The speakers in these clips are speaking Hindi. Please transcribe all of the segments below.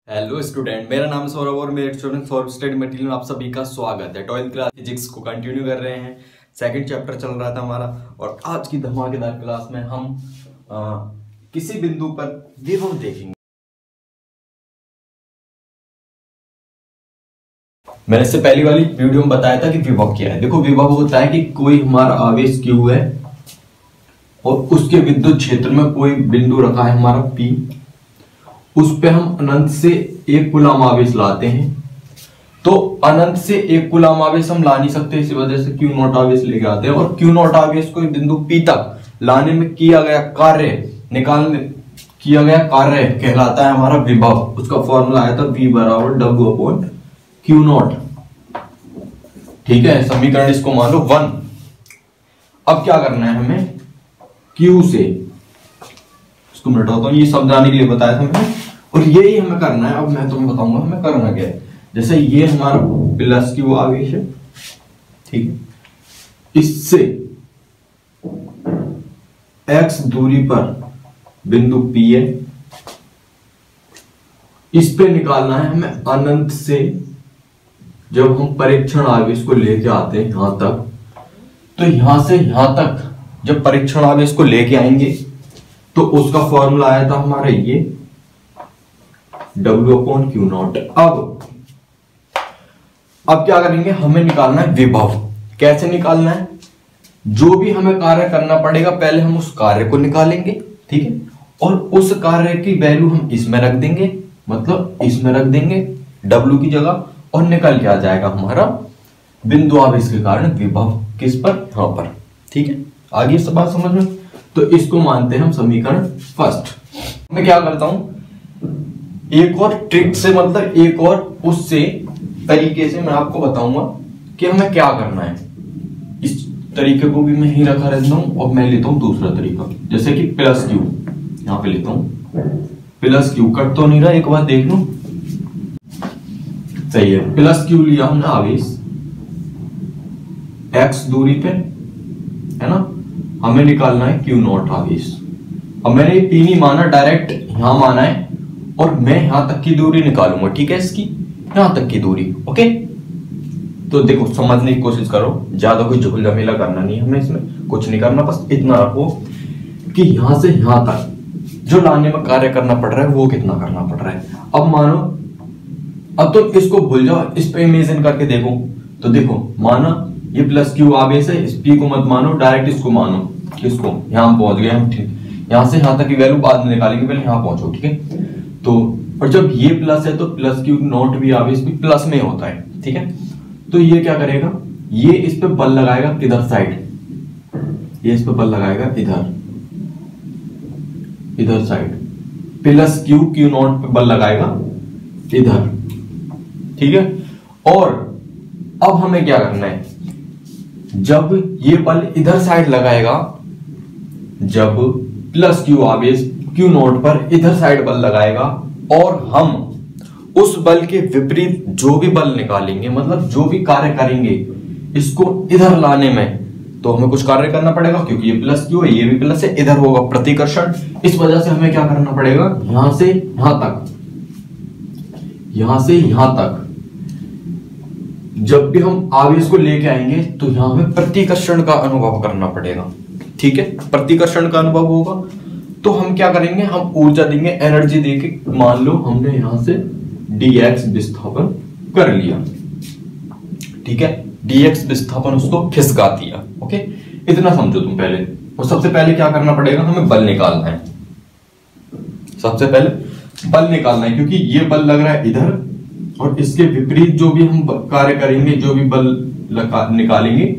हेलो स्टूडेंट, मेरा नाम सौरभ और मेरे स्टूडेंट सौरभ स्टडी मटेरियल में आप सभी का स्वागत है। 12th क्लास फिजिक्स को कंटिन्यू कर रहे हैं। सेकंड चैप्टर चल रहा था हमारा और आज की धमाकेदार क्लास में हम किसी बिंदु पर विभव देखेंगे। मैंने इससे पहली वाली वीडियो में बताया था कि विभव क्या है। देखो, विभव होता है कि कोई हमारा आवेश Q है और उसके विद्युत क्षेत्र में कोई बिंदु रखा है हमारा P, उस पे हम अनंत से एक कूलम आवेश लाते हैं। तो अनंत से एक कूलम आवेश हम ला नहीं सकते, इसी वजह से Q नॉट आवेश लेके आते हैं और Q नॉट आवेश को बिंदु P तक लाने में किया गया कार्य कहलाता है हमारा विभव। उसका फॉर्मूला आया था V बराबर W/Q नॉट। ठीक है, समीकरण इसको मान लो 1। अब क्या करना है हमें, Q से इसको मैं हटाता हूं, ये समझाने के लिए बताया था मैंने और यही हमें करना है। अब मैं तुम्हें बताऊंगा हमें करना क्या है। जैसे ये हमारा प्लस Q आवेश है, ठीक है, इससे x दूरी पर बिंदु P है, इस पे निकालना है हमें अनंत से। जब हम परीक्षण आवेश को लेके आते हैं यहां तक, तो यहां से यहां तक जब परीक्षण आवेश को लेके आएंगे तो उसका फॉर्मूला आया था हमारा ये W/Q नॉट। अब क्या करेंगे, हमें निकालना है विभव। कैसे निकालना है, जो भी हमें कार्य करना पड़ेगा पहले हम उस कार्य को निकालेंगे, ठीक है, और उस कार्य की वैल्यू हम इसमें रख देंगे, मतलब इसमें रख देंगे W की जगह, और निकल के आ जाएगा हमारा बिंदु आवेश के कारण विभव। किस पर, यहां पर। ठीक है, आगे सब बात समझ में। तो इसको मानते हैं हम समीकरण फर्स्ट। मैं क्या करता हूं, एक और ट्रिक से, मतलब एक और उससे तरीके से मैं आपको बताऊंगा कि हमें क्या करना है। इस तरीके को भी मैं ही रखा रहता हूं और मैं लेता हूं दूसरा तरीका, जैसे कि प्लस Q यहां पे लेता हूं। प्लस Q कट तो नहीं रहा, एक बार देख लो, सही है। प्लस Q लिया हमने आवेश x दूरी पे, है ना, हमें निकालना है Q नॉट आवेश। अब मैंने P नहीं माना, डायरेक्ट यहां माना है और मैं यहां तक की दूरी निकालूंगा, ठीक है, इसकी यहां तक की दूरी। ओके, तो देखो समझने की कोशिश करो, ज्यादा कोई झुल झमेला करना नहीं, हमें इसमें कुछ नहीं करना, बस इतना रखो कि यहां से यहां तक जो लाने में कार्य करना पड़ रहा है वो कितना करना पड़ रहा है। अब मानो, अब तो इसको भूल जाओ, इस पे इमेजिन करके देखो। तो देखो, माना ये प्लस Q आवेश है, इस P को मत मानो, डायरेक्ट इसको मानो। किसको, यहां पहुंच गए हम, ठीक, यहां से यहां तक की वैल्यू बाद में निकालेंगे, पहले यहां पहुंचो, ठीक है। तो और जब ये प्लस है तो प्लस Q नॉट भी आवेश भी प्लस में होता है, ठीक है। तो ये क्या करेगा, ये इस पे बल लगाएगा किधर साइड, ये इस पे बल लगाएगा इधर साइड। प्लस Q नॉट पे बल लगाएगा इधर, ठीक है। और अब हमें क्या करना है, जब ये बल इधर साइड लगाएगा, जब प्लस Q आवेश Q नॉट पर इधर साइड बल लगाएगा और हम उस बल के विपरीत जो भी बल निकालेंगे, मतलब जो भी कार्य करेंगे इसको इधर लाने में, तो हमें कुछ कार्य करना पड़ेगा, क्योंकि ये प्लस Q है, ये भी प्लस है, इधर होगा प्रतिकर्षण। इस वजह से हमें क्या करना पड़ेगा, यहां से यहां तक, यहां से यहां तक जब भी हम आवेश को लेके आएंगे तो यहां हमें प्रतिकर्षण का अनुभव करना पड़ेगा, ठीक है। प्रतिकर्षण का अनुभव होगा तो हम क्या करेंगे, हम ऊर्जा देंगे, एनर्जी देके। मान लो हमने यहां से dx विस्थापन कर लिया, ठीक है, dx विस्थापन उसको खिसका दिया। ओके, इतना समझो तुम पहले। और सबसे पहले क्या करना पड़ेगा, हमें बल निकालना है। सबसे पहले बल निकालना है, क्योंकि ये बल लग रहा है इधर और इसके विपरीत जो भी हम कार्य करेंगे, जो भी बल निकालेंगे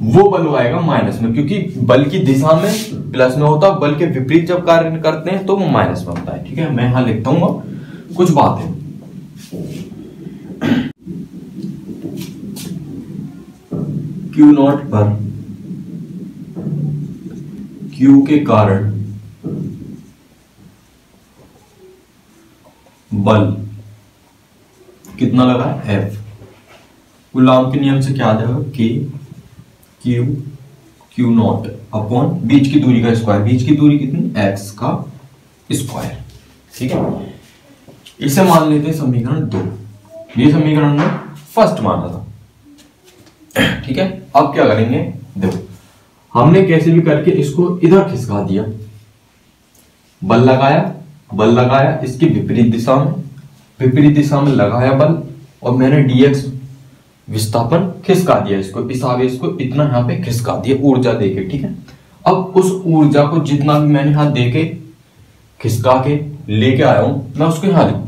वो बल आएगा माइनस में, क्योंकि बल की दिशा में प्लस में होता है, बल के विपरीत जब कार्य करते हैं तो वो माइनस में होता है, ठीक है। मैं यहां लिखता हूं कुछ बातें। Q नॉट पर Q के कारण बल कितना लगा, F। कूलॉम के नियम से क्या आ जाएगा, Q नॉट अपॉन बीच की दूरी का स्क्वायर। बीच की दूरी कितनी, x का स्क्वायर, ठीक है। इसे मान लेते हैं समीकरण 2। ये समीकरण हमने फर्स्ट माना था। ठीक है, अब क्या करेंगे, देखो हमने कैसे भी करके इसको इधर खिसका दिया, बल लगाया इसकी विपरीत दिशा में लगाया बल, और मैंने dx विस्थापन खिसका दिया, इसको इस आवेश को इतना यहाँ पे खिसका दिया ऊर्जा देके। ठीक है, अब उस ऊर्जा को जितना भी मैंने यहाँ देके खिसका के लेके आया हूं, मैं उसको यहां लिखता हूं।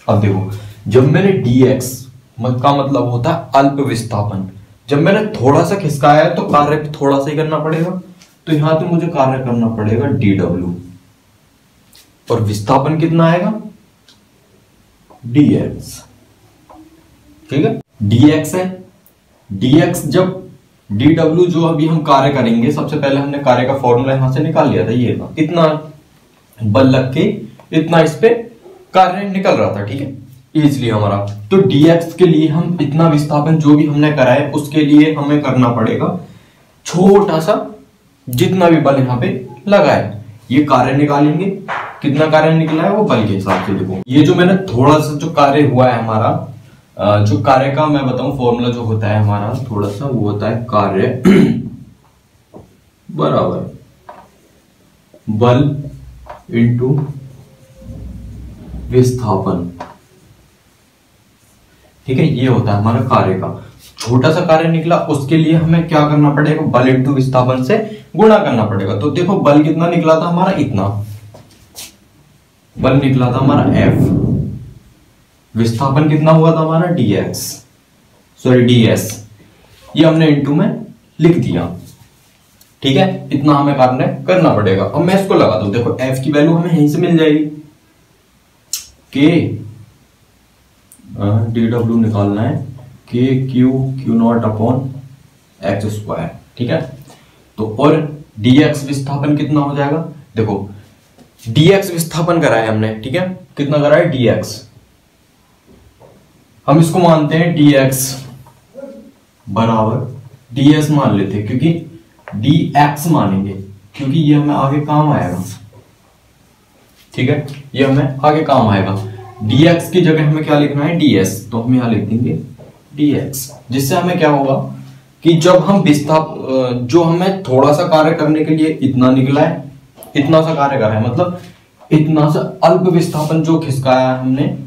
अब देखो, जब मैंने dx का मतलब होता है अल्प विस्थापन, जब मैंने थोड़ा सा खिसकाया है तो कार्य थोड़ा सा ही करना पड़ेगा, तो यहां पे मुझे कार्य करना पड़ेगा dw, और विस्थापन कितना आएगा dx। ठीक है, dx है, dx जब dw जो अभी हम कार्य करेंगे, सबसे पहले हमने कार्य का फॉर्मूला यहां से निकाल लिया था, ये था इतना बल लग के इतना इस पे कार्य निकल रहा था। ठीक है, इजली हमारा, तो dx के लिए हम इतना विस्थापन जो भी हमने करा है उसके लिए हमें करना पड़ेगा छोटा सा जितना भी बल यहाँ पे लगा है, ये कार्य निकालेंगे, कितना कार्य निकला है वो बल के हिसाब से। देखो ये जो मैंने थोड़ा सा जो कार्य हुआ है हमारा, जो कार्य का मैं बताऊं फॉर्मूला जो होता है हमारा थोड़ा सा, वो होता है कार्य बराबर बल इंटू विस्थापन। ठीक है, ये होता है हमारा कार्य का। छोटा सा कार्य निकला, उसके लिए हमें क्या करना पड़ेगा, बल इंटू विस्थापन से गुणा करना पड़ेगा। तो देखो बल कितना निकला था हमारा, इतना बल निकला था हमारा F, विस्थापन कितना हुआ था हमारा ds, ये हमने इंटू में लिख दिया। ठीक है, इतना हमें कार्य करना पड़ेगा। अब मैं इसको लगा दूं, देखो F की वैल्यू हमें यहीं से मिल जाएगी, k dw निकालना है, k q not upon x square. ठीक है, तो और dx विस्थापन कितना हो जाएगा, देखो dx विस्थापन करा है हमने। ठीक है, कितना करा है dx, हम इसको मानते हैं dx बराबर ds मान लेते हैं, क्योंकि dx मानेंगे क्योंकि ये हमें आगे काम आएगा। ठीक है, ये हमें आगे काम आएगा। dx की जगह हमें क्या लिखना है ds, तो हम यहां लिख देंगे dx, जिससे हमें क्या होगा कि जब हम जो हमें थोड़ा सा कार्य करने के लिए इतना निकला है, इतना सा कार्य करा है, मतलब इतना सा अल्प विस्थापन जो खिसकाया है हमने,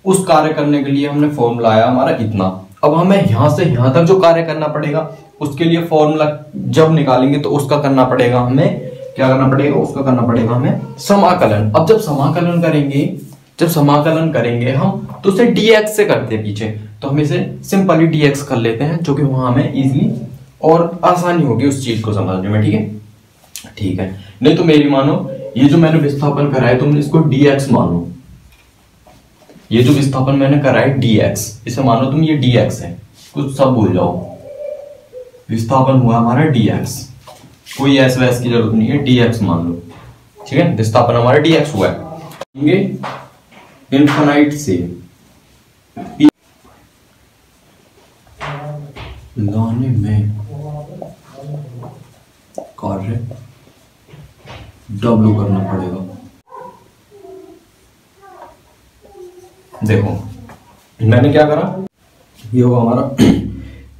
उस कार्य करने के लिए हमने फॉर्मूला आया हमारा इतना। अब हमें यहां से यहां तक जो कार्य करना पड़ेगा, उसके लिए फॉर्मूला जब निकालेंगे तो उसका करना पड़ेगा हमें, क्या करना पड़ेगा, उसका करना पड़ेगा हमें समाकलन। अब जब समाकलन करेंगे हम, तो उसे dx से करते हैं पीछे, तो हम इसे सिंपली dx कर लेते हैं, जो कि वहां हमें इजीली और आसानी होगी उस चीज को समझने में। ठीक है, ठीक है, नहीं तो मेरी मानो, ये जो मैंने विस्थापन करा है तुम इसको dx मानो, ये जो विस्थापन मैंने करा है dx, इसे मानो तुम ये dx है, कुछ सब भूल जाओ, विस्थापन हुआ हमारा dx, कोई ऐस वैस की जरूरत नहीं है, dx मान लो। ठीक है, विस्थापन हमारा dx हुआ है। इनफाइनाइट से लाने में कार्य W करना पड़ेगा। देखो मैंने क्या करा, ये होगा हमारा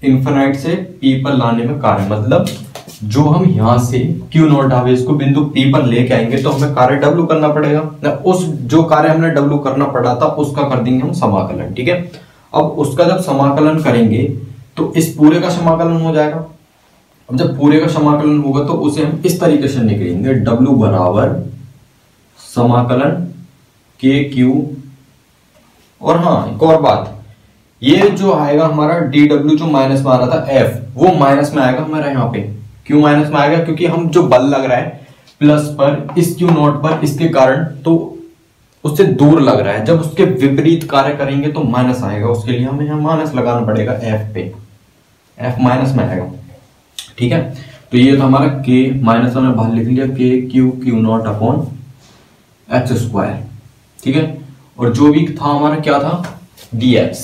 इनफाइनाइट से P पर लाने में कार्य, मतलब जो हम यहां से Q नॉट आवेश को बिंदु P पर लेके आएंगे तो हमें कार्य W करना पड़ेगा। उस जो कार्य हमने W करना पड़ा था उसका कर देंगे हम समाकलन। ठीक है, अब उसका जब समाकलन करेंगे तो इस पूरे का समाकलन हो जाएगा। अब जब पूरे का समाकलन होगा तो उसे हम इस तरीके से निकलेंगे, W बराबर समाकलन KQ, और हाँ एक और बात, ये जो आएगा हमारा dw जो माइनस में आ रहा था F, वो माइनस में आएगा हमारा यहाँ पे। क्यों माइनस में आएगा, क्योंकि हम जो बल लग रहा है प्लस पर इस Q नॉट पर, इसके कारण तो उससे दूर लग रहा है, जब उसके विपरीत कार्य करेंगे तो माइनस आएगा, उसके लिए हमें यहाँ माइनस लगाना पड़ेगा F पे, F माइनस में आएगा। ठीक है, तो ये तो हमारा K माइनस हमने बाहर लिख लिया, K Q not upon x square. ठीक है, और जो भी था हमारा क्या था, dx,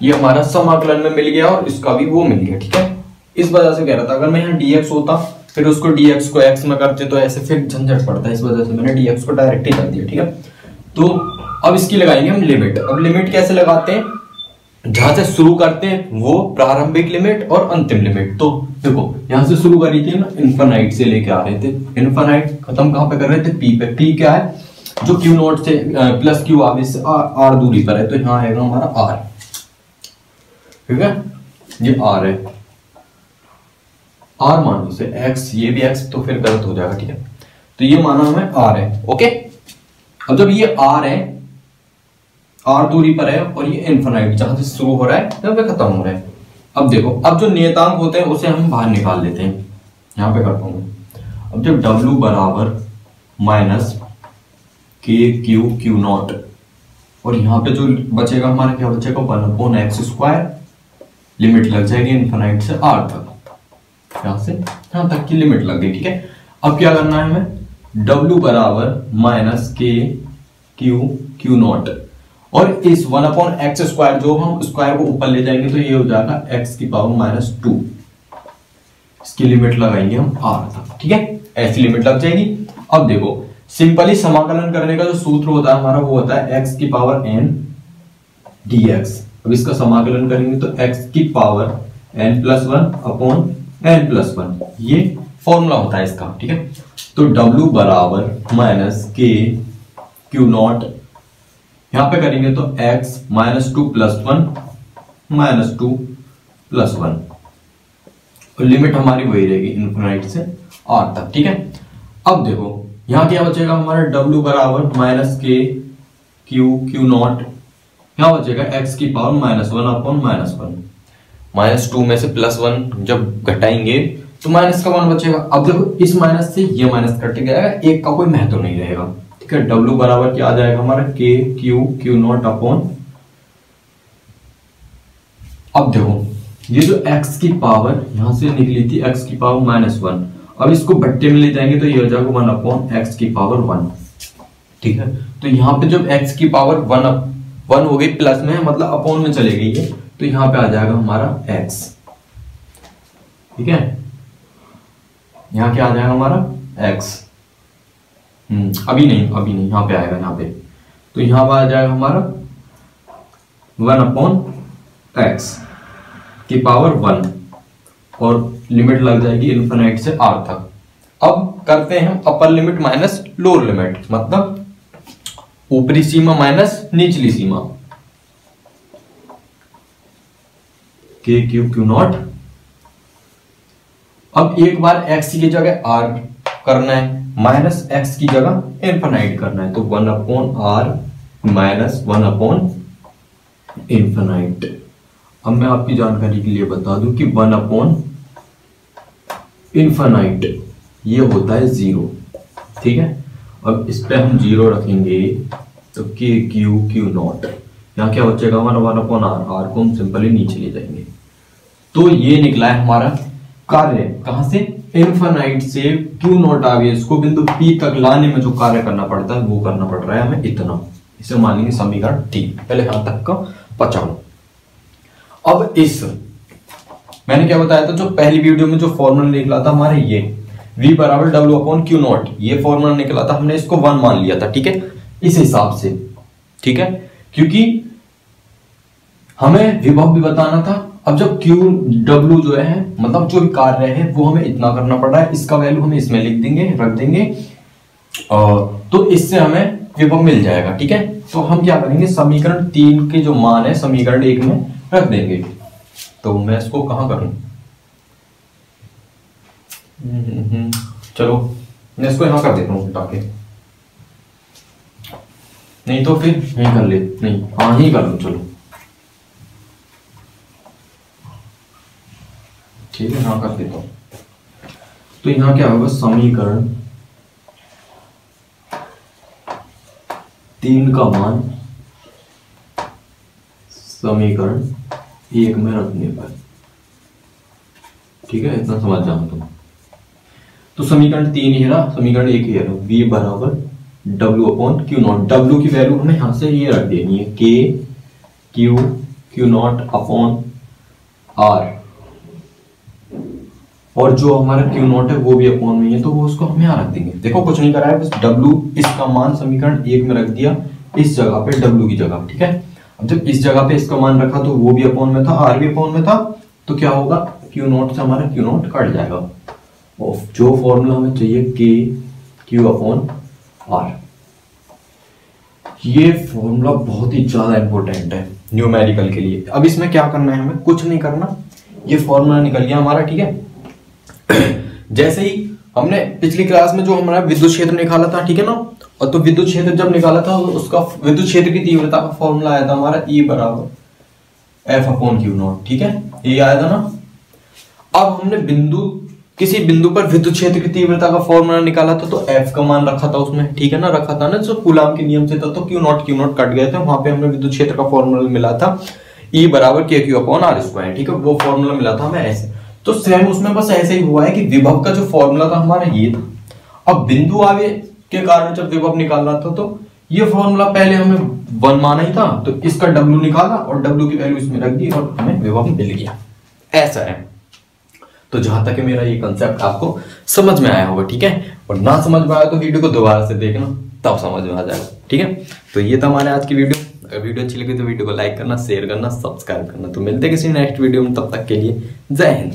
ये हमारा समाकलन में मिल गया और इसका भी वो मिल गया। ठीक है, इस वजह से कह रहा था अगर मैं यहाँ dx होता फिर उसको dx को x में करते तो ऐसे फिर झंझट पड़ता है, इस वजह से मैंने dx को डायरेक्ट ही कर दिया। ठीक है, तो अब इसकी लगाएंगे हम लिमिट। अब लिमिट कैसे लगाते हैं, जहां से शुरू करते हैं वो प्रारंभिक लिमिट और अंतिम लिमिट। तो देखो यहां से शुरू करी थी ना, इन्फिनाइट से लेके आ रहे थे, इन्फिनाइट खत्म कहां पे कर रहे थे, p पे। p क्या है, जो q नॉट से प्लस q आगे से r दूरी पर है, तो यहाँ आएगा हमारा r। ठीक है, ये r है, r मान लो से x, ये भी x तो फिर गलत हो जाएगा। ठीक है, तो ये माना हमें r है। ओके, अब जब ये r है, r दूरी पर है और ये इन्फिनाइट जहां से शुरू हो रहा है जब पे खत्म हो रहा है। अब देखो, अब जो नियतांक होते हैं उसे हम बाहर निकाल लेते हैं, यहां पे करता हूं। अब जब w बराबर माइनस के क्यू क्यू नॉट, और यहाँ पे जो बचेगा हमारा क्या बचेगा, 1/x², लिमिट लग जाएगी इन्फिनाइट से r तक, यहां से यहां तक की लिमिट लग गई। ठीक है, अब क्या करना है हमें, w बराबर माइनस के क्यू क्यू नॉट, और इस 1/x² जो हम स्क्वायर को ऊपर ले जाएंगे तो ये हो जाएगा x⁻², इसकी लिमिट लगाएंगे हम r तक। ठीक है, ऐसी लिमिट लग जाएगी। अब देखो सिंपली समाकलन करने का जो सूत्र होता है हमारा वो होता है x⁻n dx। अब इसका समाकलन करेंगे तो x⁻n+1/n+1, ये फॉर्मूला होता है इसका। ठीक है, तो w बराबर माइनस के क्यू नॉट, यहां पे करेंगे तो x-2+1 -2+1, और लिमिट हमारी वही रहेगी इन्फिनाइट से r तक। ठीक है, अब देखो यहां क्या बचेगा हमारा, w बराबर माइनस के क्यू क्यू नॉट, यहां बचेगा x⁻1/-1, -2 में से +1 जब घटाएंगे तो माइनस का 1 बचेगा। अब देखो इस माइनस से ये माइनस कट जाएगा, एक का कोई महत्व नहीं रहेगा। ठीक है, w बराबर क्या आ जाएगा हमारा, के क्यू क्यू नॉट अपॉन, अब देखो ये जो x की पावर यहां से निकली थी x⁻1, अब इसको भट्टे में ले जाएंगे तो ये हो जाएगा 1/x⁻1। ठीक है, तो यहाँ पे जब x की पावर 1 हो गई प्लस में, मतलब अपॉन में चले गई है, तो यहाँ पे आ जाएगा हमारा x। ठीक है, यहाँ क्या आ जाएगा हमारा x, अभी नहीं यहाँ पे आएगा, यहाँ पे तो यहाँ पे आ जाएगा हमारा 1/x की पावर 1, और लिमिट लग जाएगी इन्फिनाइट से r तक। अब करते हैं हम upper limit minus lower limit, मतलब ऊपरी सीमा माइनस निचली सीमा, के क्यू क्यू नॉट। अब एक बार x की जगह r करना है, माइनस x की जगह इन्फिनाइट करना है, तो 1/r माइनस 1/इन्फिनाइट। अब मैं आपकी जानकारी के लिए बता दूं कि 1/इन्फिनाइट ये होता है 0। ठीक है, अब इस पे हम 0 रखेंगे तो के क्यू क्यू नॉट, यहाँ क्या बचेगा हमारा 1/r, को हम सिंपली नीचे ले जाएंगे। तो ये निकला है हमारा कार्य, कहां से, इन्फिनाइट से क्यू नॉट आ गया, इसको बिंदु P तक लाने में जो कार्य करना पड़ता है वो करना पड़ रहा है हमें इतना। इसे मान लेंगे समीकरण 3, पहले यहां तक का बचाओ। अब इस मैंने क्या बताया था, जो पहली वीडियो में जो फॉर्मूला निकला था हमारे, ये v बराबर w/q0, ये फॉर्मूला निकला था, हमने इसको 1 मान लिया था। ठीक है, इस हिसाब से। ठीक है, क्योंकि हमें विभव भी बताना था। अब जब q w जो है, मतलब जो कार्य है वो हमें इतना करना पड़ रहा है, इसका वैल्यू हम इसमें लिख देंगे, रख देंगे, तो इससे हमें विभव मिल जाएगा। ठीक है, तो हम क्या करेंगे, समीकरण 3 के जो मान है समीकरण 1 में रख देंगे। तो मैं इसको कहां करूं, चलो मैं इसको यहां कर देता हूं उल्टा के, नहीं तो फिर यहीं कर ले, नहीं हाँ ही कर लूं, चलो ठीक है, यहां कर देता हूं। तो यहां क्या होगा, समीकरण 3 का मान समीकरण 1 में रखने पर। ठीक है, इतना समझ जाओ तुम। तो समीकरण 3 ही रहा, समीकरण 1 ही रहा, v बराबर W upon Q not. W की वैल्यू हमें यहां से ये रख देनी है, K Q not upon R, और जो हमारा क्यू नॉट है वो भी अपॉन में है, तो वो उसको हम यहाँ रख देंगे। देखो कुछ नहीं करा है, बस W इसका मान समीकरण 1 में रख दिया इस जगह पे W की जगह, ठीक है। अब जब इस जगह पे इसका मान रखा तो वो भी अपॉन में था, R भी अपॉन में था, तो क्या होगा, क्यू नॉट से हमारा क्यू नॉट कट जाएगा, और जो फॉर्मूला हमें चाहिए K क्यू अपॉन R। ये फॉर्मूला बहुत ही ज्यादा इंपॉर्टेंट है न्यूमेरिकल के लिए। अब इसमें क्या करना है, हमें कुछ नहीं करना, ये फॉर्मूला निकल गया हमारा, ठीक है। जैसे ही हमने पिछली क्लास में जो हमारा विद्युत क्षेत्र निकाला था, ठीक है ना, और तो विद्युत क्षेत्र जब निकाला था उसका विद्युत क्षेत्र की तीव्रता का फॉर्मूला आया था हमारा E बराबर F अपॉन क्यू नॉट, ठीक है, ये आया था ना। अब हमने किसी बिंदु पर विद्युत क्षेत्र की तीव्रता का फॉर्मूला निकाला था, तो F का मान रखा था उसमें, ठीक है ना, रखा था ना, जो कूलाम के नियम से था, तो क्यू नॉट कट गए थे, वहां पे हमें विद्युत क्षेत्र का फॉर्मूला मिला था E बराबर के क्यू अपॉन R स्क्वायर, ठीक है, वो फॉर्मूला मिला था हमें ऐसे। तो सेम उसमें बस ऐसे ही हुआ है कि विभव का जो फॉर्मूला था हमारा ये था। अब बिंदु आवेश के कारण जब विभव निकालना था, तो ये फॉर्मूला पहले हमें 1 माना ही था, तो इसका W निकाला और W की वैल्यू इसमें रख दी और हमें विभव मिल गया, ऐसा है। तो जहां तक मेरा ये कंसेप्ट आपको समझ में आया होगा, ठीक है, और ना समझ में आया तो वीडियो को दोबारा से देखना, तब समझ में आ जाएगा, ठीक है। तो ये था हमारे आज की वीडियो। अगर वीडियो अच्छी लगी तो वीडियो को लाइक करना, शेयर करना, सब्सक्राइब करना। तो मिलते हैं किसी नेक्स्ट वीडियो में, तब तक के लिए जय हिंद।